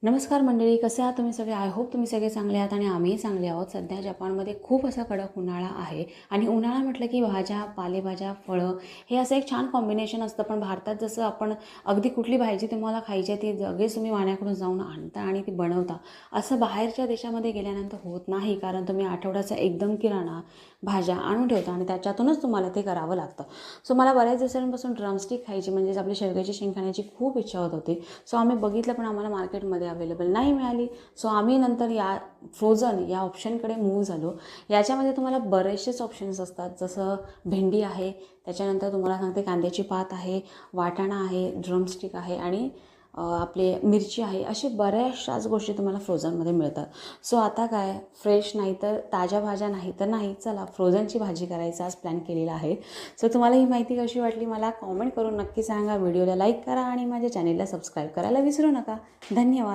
नमस्कार मंडळी, कसे आहात तुम्ही सगळे? आय होप तुम्ही सगळे चांगले आहात आणि आम्हीही चांगले आहोत. सध्या जपानमध्ये खूप असा कडक उन्हाळा आहे आणि उन्हाळा म्हटलं की भाज्या, पालेभाज्या, फळं हे असं एक छान कॉम्बिनेशन असतं. पण भारतात जसं आपण अगदी कुठली भाजी तुम्हाला खायची आहे ती लगेच तुम्ही वाण्याकडून जाऊन आणता आणि ती बनवता, असं बाहेरच्या देशामध्ये गेल्यानंतर होत नाही. कारण तुम्ही आठवड्याचा एकदम किराणा भाज्या आणून ठेवता आणि त्याच्यातूनच तुम्हाला ते करावं लागतं. सो मला बऱ्याच दिवसांपासून ड्रमस्टिक खायची म्हणजेच आपली शेवग्याची शेंग खाण्याची खूप इच्छा होत होती. सो आम्ही बघितलं पण आम्हाला मार्केटमध्ये अवेलेबल नाही मिळाली. सो आम्ही नंतर या फ्रोझन या ऑप्शनकडे मूव्ह झालो. याच्यामध्ये तुम्हाला बरेचसेच ऑप्शन्स असतात, जसं भेंडी आहे, त्याच्यानंतर तुम्हाला सांगते कांद्याची पात आहे, वाटाणा आहे, ड्रमस्टिक आहे आणि आपले मिरची आहे. अशी बऱ्याचशाच गोष्टी तुम्हाला फ्रोझनमध्ये मिळतात. सो आता काय, फ्रेश नाही तर ताज्या भाज्या नाही तर नाही, चला फ्रोझनची भाजी करायचा आज प्लॅन केलेला आहे. सो तुम्हाला ही माहिती कशी वाटली मला कॉमेंट करून नक्की सांगा. व्हिडिओला लाईक करा आणि माझ्या चॅनेलला सबस्क्राईब करायला विसरू नका. धन्यवाद.